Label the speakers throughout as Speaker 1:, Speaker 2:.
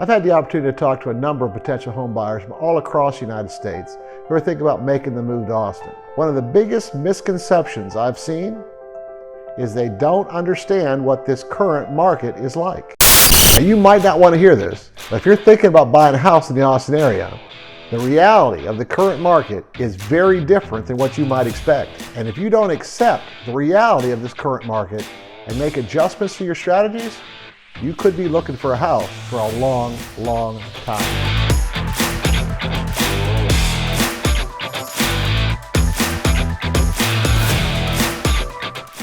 Speaker 1: I've had the opportunity to talk to a number of potential home buyers from all across the United States who are thinking about making the move to Austin. One of the biggest misconceptions I've seen is they don't understand what this current market is like. Now, you might not want to hear this, but if you're thinking about buying a house in the Austin area, the reality of the current market is very different than what you might expect. And if you don't accept the reality of this current market and make adjustments to your strategies, you could be looking for a house for a long, long time.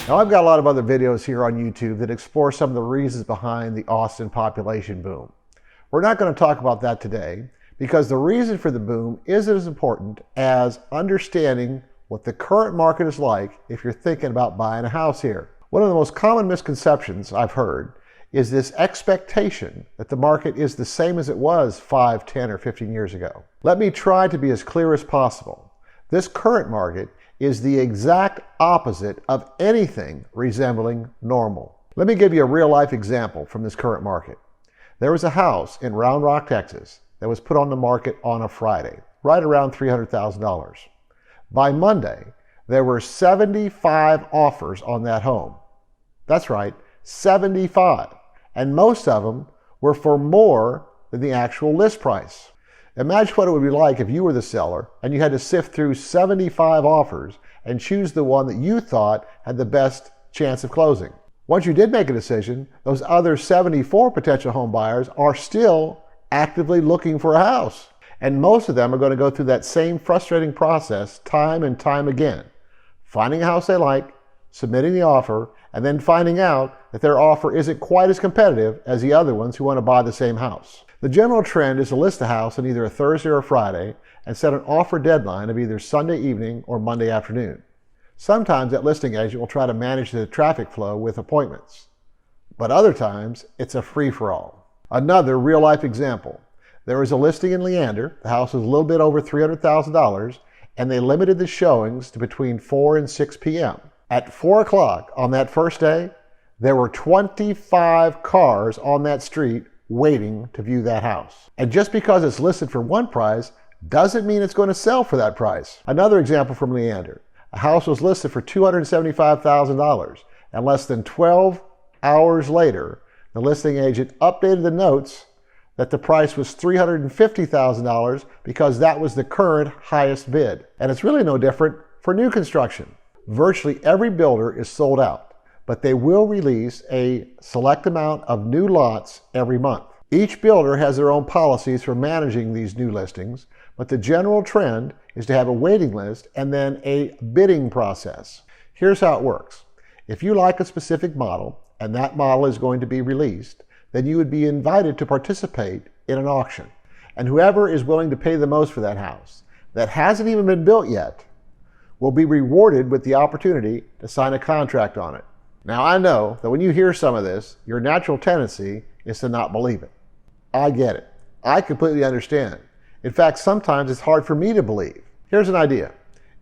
Speaker 1: Now, I've got a lot of other videos here on YouTube that explore some of the reasons behind the Austin population boom. We're not going to talk about that today because the reason for the boom isn't as important as understanding what the current market is like if you're thinking about buying a house here. One of the most common misconceptions I've heard is this expectation that the market is the same as it was 5, 10, or 15 years ago. Let me try to be as clear as possible. This current market is the exact opposite of anything resembling normal. Let me give you a real-life example from this current market. There was a house in Round Rock, Texas, that was put on the market on a Friday, right around $300,000. By Monday, there were 75 offers on that home. That's right, 75. And most of them were for more than the actual list price. Imagine what it would be like if you were the seller and you had to sift through 75 offers and choose the one that you thought had the best chance of closing. Once you did make a decision, those other 74 potential home buyers are still actively looking for a house. And most of them are going to go through that same frustrating process time and time again. Finding a house they like, submitting the offer, and then finding out that their offer isn't quite as competitive as the other ones who want to buy the same house. The general trend is to list a house on either a Thursday or a Friday and set an offer deadline of either Sunday evening or Monday afternoon. Sometimes that listing agent will try to manage the traffic flow with appointments, but other times it's a free-for-all. Another real-life example. There was a listing in Leander. The house was a little bit over $300,000, and they limited the showings to between 4 and 6 p.m. At 4 o'clock on that first day, there were 25 cars on that street waiting to view that house. And just because it's listed for one price doesn't mean it's going to sell for that price. Another example from Leander. A house was listed for $275,000, and less than 12 hours later, the listing agent updated the notes that the price was $350,000 because that was the current highest bid. And it's really no different for new construction. Virtually every builder is sold out, but they will release a select amount of new lots every month. Each builder has their own policies for managing these new listings, but the general trend is to have a waiting list and then a bidding process. Here's how it works. If you like a specific model and that model is going to be released, then you would be invited to participate in an auction. And whoever is willing to pay the most for that house that hasn't even been built yet will be rewarded with the opportunity to sign a contract on it. Now, I know that when you hear some of this, your natural tendency is to not believe it. I get it. I completely understand. In fact, sometimes it's hard for me to believe. Here's an idea.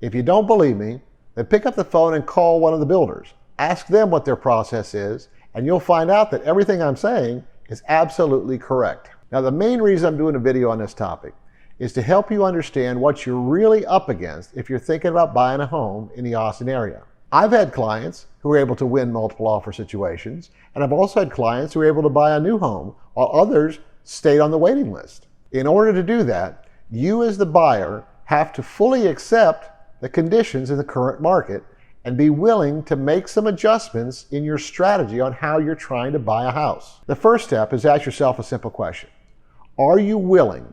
Speaker 1: If you don't believe me, then pick up the phone and call one of the builders. Ask them what their process is, and you'll find out that everything I'm saying is absolutely correct. Now, the main reason I'm doing a video on this topic is to help you understand what you're really up against if you're thinking about buying a home in the Austin area. I've had clients who were able to win multiple offer situations, and I've also had clients who were able to buy a new home while others stayed on the waiting list. In order to do that, you as the buyer have to fully accept the conditions in the current market and be willing to make some adjustments in your strategy on how you're trying to buy a house. The first step is ask yourself a simple question. Are you willing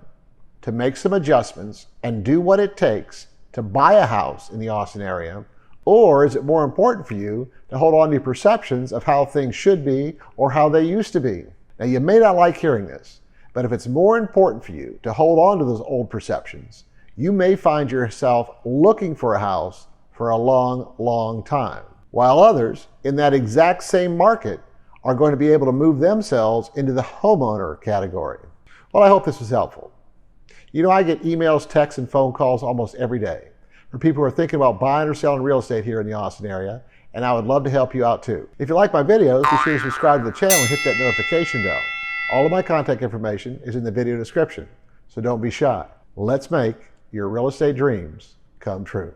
Speaker 1: to make some adjustments and do what it takes to buy a house in the Austin area? Or is it more important for you to hold on to your perceptions of how things should be or how they used to be? Now, you may not like hearing this, but if it's more important for you to hold on to those old perceptions, you may find yourself looking for a house for a long, long time, while others in that exact same market are going to be able to move themselves into the homeowner category. Well, I hope this was helpful. You know, I get emails, texts, and phone calls almost every day from people who are thinking about buying or selling real estate here in the Austin area, and I would love to help you out too. If you like my videos, be sure to subscribe to the channel and hit that notification bell. All of my contact information is in the video description, so don't be shy. Let's make your real estate dreams come true.